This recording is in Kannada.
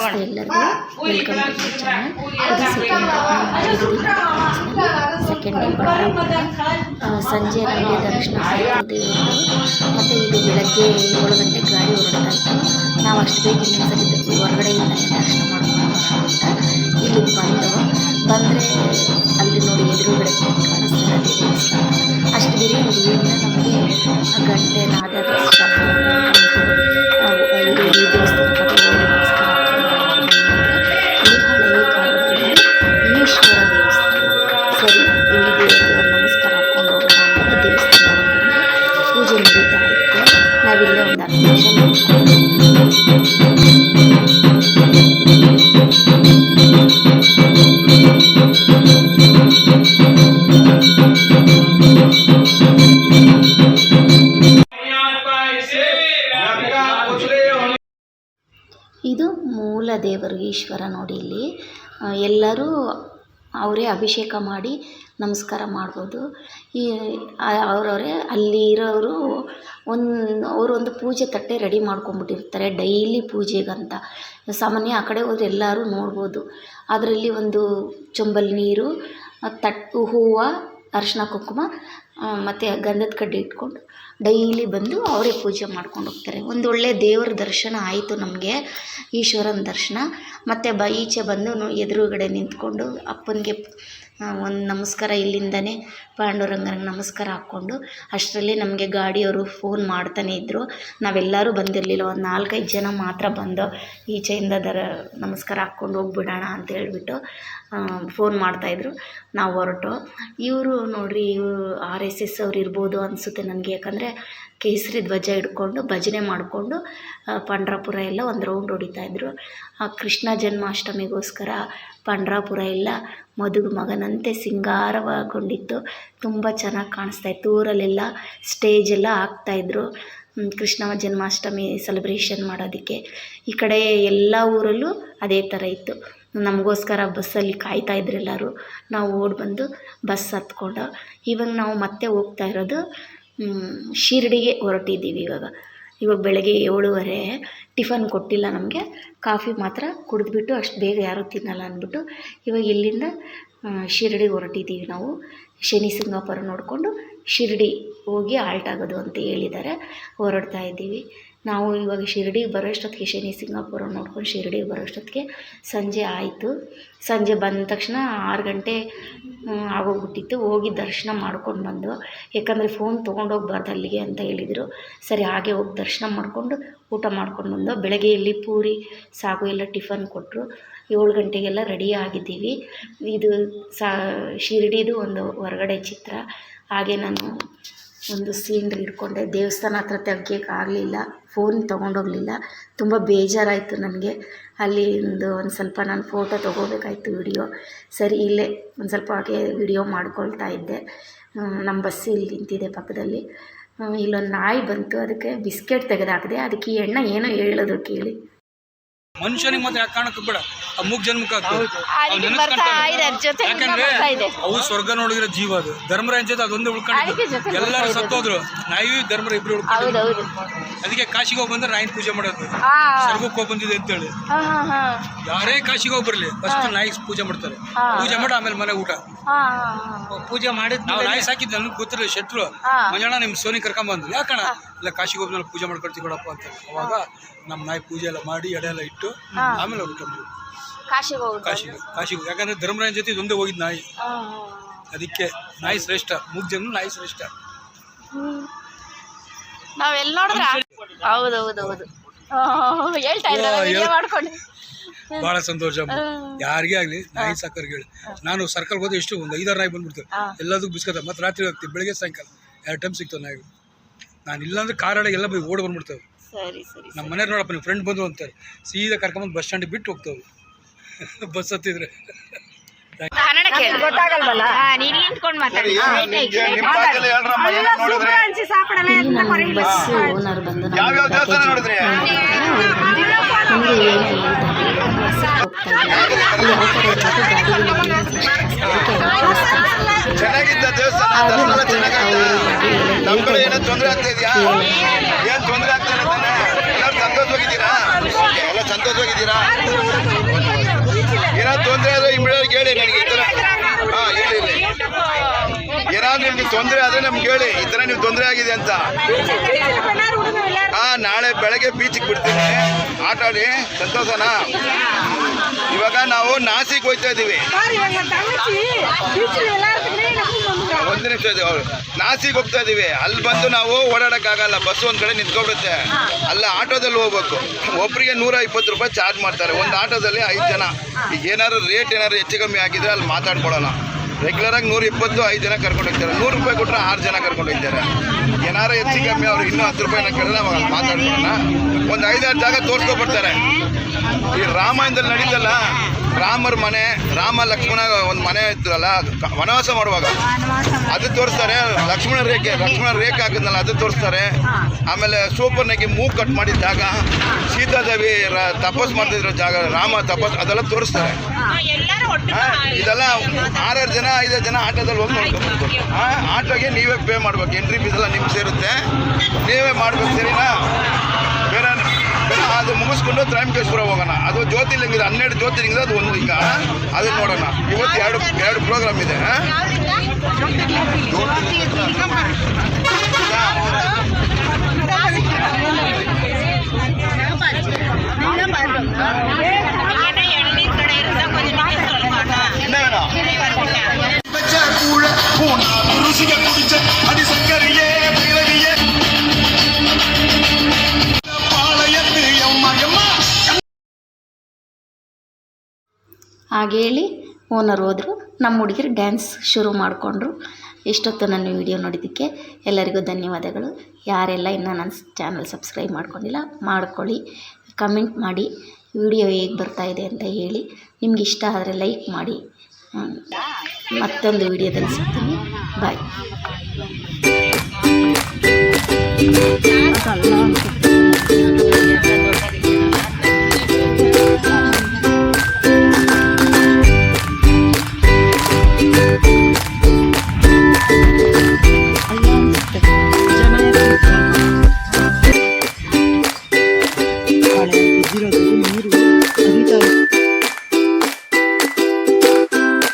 ನಮಸ್ತೆ ಎಲ್ಲರಿಗೂ, ವೆಲ್ಕಮ್ ಟು ಮೈ ಚಾನಲ್. ಇದು ಸೆಕೆಂಡ್ ಡೇ ಪಂಡ್ರಾಪುರ. ಸಂಜೆ ನಮಗೆ ದರ್ಶನ ಆಯಿತು ಮತ್ತು ಇದು ಬೆಳಗ್ಗೆ 7 ಗಂಟೆಗೆ ಗಾಡಿ ಹೊರಡ್ತಾ ಇತ್ತು. ನಾವು ಅಷ್ಟು ಬೇಗ ಇನ್ನೊಂದ್ಸರಿ ಹೊರಗಡೆಯಿಂದಲೇ ದರ್ಶನ ಮಾಡ್ಕೊಂಡು ಅಂತ ಇಲ್ಲಿಗೆ ಬಂದರೆ ಅಲ್ಲಿ ನೋಡಿ ಎದುರುಗಡೆ ಕಾಣಿಸ್ತಾರೆ ದೇವಸ್ಥಾನ. ಅಷ್ಟು ಬೇರೆ ಇಲ್ಲಿಂದ ನಮಗೆ ಗಂಟೆ ನಾದದ ಶಬ್ದ ಈ ದೇವಸ್ಥಾನಕ್ಕೆ ನಮಸ್ಕಾರ ಈ ಹಳೆಯ ಕಾಲದಲ್ಲಿ ಈಶ್ವರ ದೇವಸ್ಥಾನ. ಸರಿ, ಇಲ್ಲಿ ದೇವರಿಗೆ ನಮಸ್ಕಾರ ಹಾಕ್ಕೊಂಡು ಹೋಗೋಣ ಅಂತ ದೇವಸ್ಥಾನ ಬಂದರೆ ಪೂಜೆ ನಡೀತಾ ಇತ್ತು. ನಾವಿಲ್ಲೇ ಒಂದು 10 ನಿಮಿಷ ಇದು ಮೂಲ ದೇವರು ಈಶ್ವರ ನೋಡಿ. ಇಲ್ಲಿ ಎಲ್ಲರೂ ಅವರೇ ಅಭಿಷೇಕ ಮಾಡಿ ನಮಸ್ಕಾರ ಮಾಡ್ಬೋದು. ಈ ಅವರವರೇ ಅಲ್ಲಿ ಇರೋರು ಅವರೊಂದು ಪೂಜೆ ತಟ್ಟೆ ರೆಡಿ ಮಾಡ್ಕೊಂಡ್ಬಿಟ್ಟಿರ್ತಾರೆ ಡೈಲಿ ಪೂಜೆಗಂತ. ಸಾಮಾನ್ಯ ಆ ಕಡೆ ಹೋದ್ರೆ ಎಲ್ಲರೂ ನೋಡ್ಬೋದು. ಅದರಲ್ಲಿ ಒಂದು ಚೊಂಬಲ್ ನೀರು, ತಟ್ಟು, ಹೂವು, ಅರಿಶಿನ, ಕುಂಕುಮ ಮತ್ತು ಗಂಧದ ಕಡ್ಡಿ ಇಟ್ಕೊಂಡು ಡೈಲಿ ಬಂದು ಅವರೇ ಪೂಜೆ ಮಾಡ್ಕೊಂಡು ಹೋಗ್ತಾರೆ. ಒಂದು ಒಳ್ಳೆಯ ದೇವರ ದರ್ಶನ ಆಯಿತು ನಮಗೆ, ಈಶ್ವರನ ದರ್ಶನ. ಮತ್ತು ಈಚೆ ಬಂದು ಎದುರುಗಡೆ ನಿಂತ್ಕೊಂಡು ಅಪ್ಪನಿಗೆ ಒಂದು ನಮಸ್ಕಾರ ಇಲ್ಲಿಂದನೇ ಪಾಂಡುರಂಗನಿಗೆ ನಮಸ್ಕಾರ ಹಾಕ್ಕೊಂಡು ಅಷ್ಟರಲ್ಲಿ ನಮಗೆ ಗಾಡಿಯವರು ಫೋನ್ ಮಾಡ್ತಾನೆ ಇದ್ದರು. ನಾವೆಲ್ಲರೂ ಬಂದಿರಲಿಲ್ಲ, ಒಂದು 4-5 ಜನ ಮಾತ್ರ ಬಂದು ಈಚೆಯಿಂದ ನಮಸ್ಕಾರ ಹಾಕ್ಕೊಂಡು ಹೋಗ್ಬಿಡೋಣ ಅಂತ ಹೇಳ್ಬಿಟ್ಟು ಫೋನ್ ಮಾಡ್ತಾಯಿದ್ರು. ನಾವು ಹೊರಟು. ಇವರು ನೋಡಿರಿ, ಇವರು RSS ಅವ್ರು ಇರ್ಬೋದು ಅನಿಸುತ್ತೆ ನನಗೆ. ಯಾಕಂದರೆ ಕೇಸರಿ ಧ್ವಜ ಹಿಡ್ಕೊಂಡು ಭಜನೆ ಮಾಡಿಕೊಂಡು ಪಂಡ್ರಾಪುರ ಎಲ್ಲ ಒಂದು ರೌಂಡ್ ಹೊಡಿತಾಯಿದ್ರು. ಕೃಷ್ಣ ಜನ್ಮಾಷ್ಟಮಿಗೋಸ್ಕರ ಪಂಡ್ರಾಪುರ ಎಲ್ಲ ಮದುವೆ ಮಗನಂತೆ ಸಿಂಗಾರವಾಗಿಕೊಂಡಿತ್ತು. ತುಂಬ ಚೆನ್ನಾಗಿ ಕಾಣಿಸ್ತಾಯಿತ್ತು. ಊರಲ್ಲೆಲ್ಲ ಸ್ಟೇಜೆಲ್ಲ ಹಾಕ್ತಾಯಿದ್ರು ಕೃಷ್ಣ ಜನ್ಮಾಷ್ಟಮಿ ಸೆಲೆಬ್ರೇಷನ್ ಮಾಡೋದಕ್ಕೆ. ಈ ಕಡೆ ಎಲ್ಲ ಊರಲ್ಲೂ ಅದೇ ಥರ ಇತ್ತು. ನಮಗೋಸ್ಕರ ಬಸ್ಸಲ್ಲಿ ಕಾಯ್ತಾಯಿದ್ರು ಎಲ್ಲರೂ. ನಾವು ಓಡಿ ಬಂದು ಬಸ್ ಹತ್ಕೊಂಡು ಇವಾಗ ನಾವು ಮತ್ತೆ ಹೋಗ್ತಾ ಇರೋದು ಶಿರ್ಡಿಗೆ ಹೊರಟಿದ್ದೀವಿ. ಇವಾಗ ಬೆಳಗ್ಗೆ 7:15. ಟಿಫನ್ ಕೊಟ್ಟಿಲ್ಲ ನಮಗೆ, ಕಾಫಿ ಮಾತ್ರ ಕುಡಿದ್ಬಿಟ್ಟು ಅಷ್ಟು ಬೇಗ ಯಾರೂ ತಿನ್ನಲ್ಲ ಅಂದ್ಬಿಟ್ಟು ಇವಾಗ ಇಲ್ಲಿಂದ ಶಿರ್ಡಿಗೆ ಹೊರಟಿದ್ದೀವಿ ನಾವು. ಶನಿ ಸಿಂಗಾಪುರ ನೋಡಿಕೊಂಡು ಶಿರ್ಡಿ ಹೋಗಿ ಆಲ್ಟ್ ಆಗೋದು ಅಂತ ಹೇಳಿದ್ದಾರೆ. ಹೊರಡ್ತಾ ಇದ್ದೀವಿ ನಾವು. ಇವಾಗ ಶಿರ್ಡಿಗೆ ಬರೋಷ್ಟೊತ್ತಿಗೆ, ಶನಿ ಸಿಂಗಾಪುರ ನೋಡ್ಕೊಂಡು ಶಿರ್ಡಿಗೆ ಬರೋಷ್ಟೊತ್ತಿಗೆ ಸಂಜೆ ಆಯಿತು. ಸಂಜೆ ಬಂದ ತಕ್ಷಣ 6 ಗಂಟೆ ಆಗೋಗ್ಬಿಟ್ಟಿತ್ತು. ಹೋಗಿ ದರ್ಶನ ಮಾಡ್ಕೊಂಡು ಬಂದು, ಯಾಕಂದರೆ ಫೋನ್ ತೊಗೊಂಡೋಗ್ಬಾರ್ದು ಅಲ್ಲಿಗೆ ಅಂತ ಹೇಳಿದರು. ಸರಿ, ಹಾಗೆ ಹೋಗಿ ದರ್ಶನ ಮಾಡಿಕೊಂಡು ಊಟ ಮಾಡ್ಕೊಂಡು ಬಂದು ಬೆಳಗ್ಗೆ ಇಲ್ಲಿ ಪೂರಿ ಸಾಗು ಎಲ್ಲ ಟಿಫನ್ ಕೊಟ್ಟರು. 7 ಗಂಟೆಗೆಲ್ಲ ರೆಡಿ ಆಗಿದ್ದೀವಿ. ಇದು ಶಿರ್ಡಿದು ಒಂದು ಹೊರಗಡೆ ಚಿತ್ರ. ಹಾಗೆ ನಾನು ಒಂದು ಸೀನ್ರಿ ಇಟ್ಕೊಂಡೆ. ದೇವಸ್ಥಾನ ಹತ್ರ ತೆಗಿಯೋಕ್ಕಾಗಲಿಲ್ಲ, ಫೋನ್ ತೊಗೊಂಡೋಗಲಿಲ್ಲ. ತುಂಬ ಬೇಜಾರಾಯಿತು ನನಗೆ. ಅಲ್ಲಿ ಒಂದು ಸ್ವಲ್ಪ ನಾನು ಫೋಟೋ ತೊಗೋಬೇಕಾಯ್ತು, ವಿಡಿಯೋ. ಸರಿ, ಇಲ್ಲೇ ಒಂದು ಸ್ವಲ್ಪ ಹಾಗೆ ವಿಡಿಯೋ ಮಾಡ್ಕೊಳ್ತಾ ಇದ್ದೆ. ನಮ್ಮ ಬಸ್ ಇಲ್ಲಿ ನಿಂತಿದೆ ಪಕ್ಕದಲ್ಲಿ. ಇಲ್ಲೊಂದು ನಾಯಿ ಬಂತು, ಅದಕ್ಕೆ ಬಿಸ್ಕೆಟ್ ತೆಗೆದಾಕಿದೆ. ಅದಕ್ಕೆ ಈ ಎಣ್ಣೆ ಏನೋ ಹೇಳಿದ್ರು ಕೇಳಿ. ಮನುಷ್ಯನಿಗೆ ಮಾತ್ರ ಯಾಕೆ ಕಾಣಕ್ಕೆ ಬೇಡ, ಆ ಮೂಗ್ ಜನ್ಮಕ್ಕೆ ಅವು ಸ್ವರ್ಗ ನೋಡಿರೋ ಜೀವ. ಅದು ಧರ್ಮರಾಯನ ಜೊತೆ ಅದೊಂದೇ ಉಳ್ಕೊಂಡಿದ್ದು. ಎಲ್ಲರೂ ಸತ್ತೋದ್ರು, ನಾಯಿ ಧರ್ಮರ ಇಬ್ರು ಉಳ್ಕೊಂಡು. ಅದಕ್ಕೆ ಕಾಶಿಗೆ ಹೋಗಿ ಬಂದ್ರೆ ನಾಯಿನ ಪೂಜೆ ಮಾಡೋದು. ಸ್ವರ್ಗಕ್ಕೆ ಹೋಗಿ ಬಂದಿದೆ ಅಂತೇಳಿ ಯಾರೇ ಕಾಶಿಗೆ ಹೋಗಿ ಬರಲಿ ಫಸ್ಟ್ ನಾಯಿ ಪೂಜೆ ಮಾಡ್ತಾರೆ. ಪೂಜೆ ಮಾಡಿ ಆಮೇಲೆ ಮನೆ ಊಟ. ಪೂಜೆ ಮಾಡಿದ್ ನಾವು ನಾಯಿ ಸಾಕಿದ್ದು ನನಗೆ ಗೊತ್ತಿರಲಿಲ್ಲ. ಶೆಟ್ರು ಮಂಜಣ್ಣ ನಿಮ್ಮ ಸೋನಿ ಕರ್ಕೊಂಬಂದು, ಯಾಕಣ್ಣ ಇಲ್ಲ ಕಾಶಿಗೆ ಹೋಗಿ ಪೂಜೆ ಮಾಡ್ಕೊಳ್ತೀವಿ ಕೊಡಪ್ಪ ಅಂತ. ಅವಾಗ ನಮ್ಮ ನಾಯಿ ಪೂಜೆ ಎಲ್ಲ ಮಾಡಿ ಎಡೆ ಎಲ್ಲ ಇಟ್ಟು ಆಮೇಲೆ ಊಟ ಮಾಡಿ ಕಾಶಿಗೆ. ಯಾಕಂದ್ರೆ ಧರ್ಮರಾಯನ ಜೊತೆ ಇದೊಂದೇ ಹೋಗಿದ್ದು ನಾಯಿ. ಅದಕ್ಕೆ ನಾಯಿ ಶ್ರೇಷ್ಠ, ಮೂಗ್ ಜನ ನಾಯಿ ಶ್ರೇಷ್ಠ. ನಾವೆಲ್ಲ ನೋಡಿದ್ರೆ ಹೌದೌದೌದು ಹೇಳ್ತಾ ಇದ್ದಾರೆ. ಬಹಳ ಸಂತೋಷ. ಯಾರಿಗೇ ಆಗಲಿ ನಾಯಿ ಸಾಕರ್ಗೆ ಹೇಳಿ. ನಾನು ಸರ್ಕಲ್ಗೆ ಹೋದ್ರೆ ಎಷ್ಟು ಒಂದು 5-6 ನಾಯಿ ಬಂದ್ಬಿಡ್ತೇವೆ. ಎಲ್ಲದಕ್ಕೂ ಬಿಸ್ಕತ್ತ. ಮತ್ತೆ ರಾತ್ರಿ ಹೋಗ್ತೀವಿ, ಬೆಳಗ್ಗೆ ಸಾಯಂಕಾಲ 2 ಟೈಮ್ ಸಿಗ್ತವೆ ನಾಯಿಗಳು. ನಾನು ಇಲ್ಲಾಂದ್ರೆ ಕಾರಾಡಿಗೆ ಎಲ್ಲ ಓಡಿ ಬಂದ್ಬಿಡ್ತೇವೆ. ನಮ್ಮ ಮನೆಯವ್ರು ನೋಡಪ್ಪ ನಿಮ್ಮ ಫ್ರೆಂಡ್ ಬಂದರು ಅಂತಾರೆ, ಸೀದಾ ಕರ್ಕೊಂಬಂದು ಬಸ್ ಸ್ಟ್ಯಾಂಡಿಗೆ ಬಿಟ್ಟು ಹೋಗ್ತೇವೆ ಬಸ್ ಹತ್ತಿದ್ರೆ. ಗೊತ್ತಾಗಲ್ವಲ್ಲ, ನೀನು ನಿಂತ್ಕೊಂಡು ಮಾತಾಡಿ. ಬಸ್ ಓನರ್ ಬಂದು ನಮಗೆ ಏನು ತೊಂದರೆ ಆಗ್ತಾ ಇದೆಯಾ? ಏನು ತೊಂದರೆ ಆಗ್ತಾ ಇದೆ? ಸಂತೋಷವಾಗಿದ್ದೀರಾ? ಎಲ್ಲ ಸಂತೋಷವಾಗಿದ್ದೀರಾ? ಏನಾದ್ರು ತೊಂದರೆ ಆದರೆ ಇಮಿಡಿಯೇಟ್ ಹೇಳಿ ನನಗೆ. ಈ ಥರ ಹಾಂ ಹೇಳಿ ಏನಾದ್ರು ನಿಮ್ಗೆ ತೊಂದರೆ ಆದರೆ ನಮ್ಗೆ ಹೇಳಿ, ಈ ಥರ ನೀವು ತೊಂದರೆ ಆಗಿದೆ ಅಂತ. ನಾಳೆ ಬೆಳಗ್ಗೆ ಬೀಚಿಗೆ ಬಿಡ್ತೀನಿ, ಆಟ ಆಡಿ ಸಂತೋಷನಾ? ಇವಾಗ ನಾವು ನಾಸಿಕ್ ಹೋಗ್ತಾ ಇದ್ದೀವಿ. ಒಂದು ನಿಮಿಷ ಇದೆ, ನಾಸಿಕ್ ಹೋಗ್ತಾ ಇದೀವಿ. ಅಲ್ಲಿ ಬಂದು ನಾವು ಓಡಾಡಕ್ಕಾಗಲ್ಲ, ಬಸ್ ಒಂದ್ ಕಡೆ ನಿಂತ್ಕೊಂಡ್ಬಿಡುತ್ತೆ. ಅಲ್ಲ ಆಟೋದಲ್ಲಿ ಹೋಗ್ಬೇಕು. ಒಬ್ಬರಿಗೆ 120 ರೂಪಾಯಿ ಚಾರ್ಜ್ ಮಾಡ್ತಾರೆ. ಒಂದು ಆಟೋದಲ್ಲಿ 5 ಜನ. ಈಗ ಏನಾದ್ರು ರೇಟ್ ಏನಾದ್ರು ಹೆಚ್ಚು ಕಮ್ಮಿ ಆಗಿದ್ರೆ ಅಲ್ಲಿ ಮಾತಾಡ್ಕೊಳ್ಳೋಣ. ರೆಗ್ಯುಲರ್ ಆಗಿ 120, 5 ಜನ ಕರ್ಕೊಂಡು ಹೋಗ್ತಾರೆ. 100 ರೂಪಾಯಿ ಕೊಟ್ಟರೆ 6 ಜನ ಕರ್ಕೊಂಡು ಹೋಗ್ತಾರೆ. ಏನಾರು ಹೆಚ್ಚು ಕಮ್ಮಿ ಅವ್ರು ಇನ್ನೂ 10 ರೂಪಾಯಿನ ಕೇಳಿದ್ರೆ ಅವಾಗ ಮಾತಾಡ್ಕೊಳ್ಳೋಣ. ಒಂದು 5-6 ಜಾಗ ತೋರಿಸ್ಕೊಬರ್ತಾರೆ. ಈ ರಾಮಾಯಣದಲ್ಲಿ ನಡೀತಲ್ಲ, ರಾಮರ ಮನೆ, ರಾಮ ಲಕ್ಷ್ಮಣ ಒಂದು ಮನೆ ಇದ್ರಲ್ಲ ವನವಾಸ ಮಾಡುವಾಗ ಅದು ತೋರಿಸ್ತಾರೆ. ಲಕ್ಷ್ಮಣ ರೇಖೆ ಹಾಕಿದ್ನಲ್ಲ ಅದು ತೋರಿಸ್ತಾರೆ. ಆಮೇಲೆ ಸೂಪರ್ನಾಗಿ ಮೂಗು ಕಟ್ ಮಾಡಿದ ಜಾಗ, ಸೀತಾದೇವಿ ತಪಸ್ ಮಾಡ್ತಿದ್ರು ಜಾಗ, ರಾಮ ತಪಸ್, ಅದೆಲ್ಲ ತೋರಿಸ್ತಾರೆ. ಇದೆಲ್ಲ 6 ಜನ 5 ಜನ ಆಟೋದಲ್ಲಿ ಹೋಗಿ ನೋಡ್ಕೊಬೇಕು. ಆಟೋಗೆ ನೀವೇ ಪೇ ಮಾಡ್ಬೇಕು. ಎಂಟ್ರಿ ಫೀಸ್ ಎಲ್ಲ ನಿಮ್ಗೆ ಸೇರುತ್ತೆ, ನೀವೇ ಮಾಡ್ಬೇಕು. ಸರಿನಾ? ಬೇರೆ ಅದು ಮುಗಿಸ್ಕೊಂಡು ತ್ರಯಂಬಕೇಶ್ವರ ಹೋಗೋಣ. ಅದು ಜ್ಯೋತಿರ್ಲಿಂಗ ಇದೆ, 12 ಜ್ಯೋತಿರ್ಲಿಂಗ ಅದು ಒಂದು. ಈಗ ಅದನ್ನ ನೋಡೋಣ. ಇವತ್ತು ಎರಡು ಪ್ರೋಗ್ರಾಮ್ ಇದೆ. ಹಾಗೆ ಹೇಳಿ ಓನರ್ ಹೋದರು. ನಮ್ಮ ಹುಡುಗಿರು ಡ್ಯಾನ್ಸ್ ಶುರು ಮಾಡಿಕೊಂಡ್ರು. ಇಷ್ಟೊತ್ತು ನನ್ನ ವಿಡಿಯೋ ನೋಡಿದ್ದಕ್ಕೆ ಎಲ್ಲರಿಗೂ ಧನ್ಯವಾದಗಳು. ಯಾರೆಲ್ಲ ಇನ್ನೂ ನನ್ನ ಚಾನಲ್ ಸಬ್ಸ್ಕ್ರೈಬ್ ಮಾಡ್ಕೊಂಡಿಲ್ಲ ಮಾಡ್ಕೊಳ್ಳಿ. ಕಮೆಂಟ್ ಮಾಡಿ ವಿಡಿಯೋ ಹೇಗೆ ಬರ್ತಾಯಿದೆ ಅಂತ ಹೇಳಿ. ನಿಮ್ಗೆ ಇಷ್ಟ ಆದರೆ ಲೈಕ್ ಮಾಡಿ. ಮತ್ತೊಂದು ವಿಡಿಯೋದಲ್ಲಿ ಸಿಗ್ತೀನಿ. ಬಾಯ್.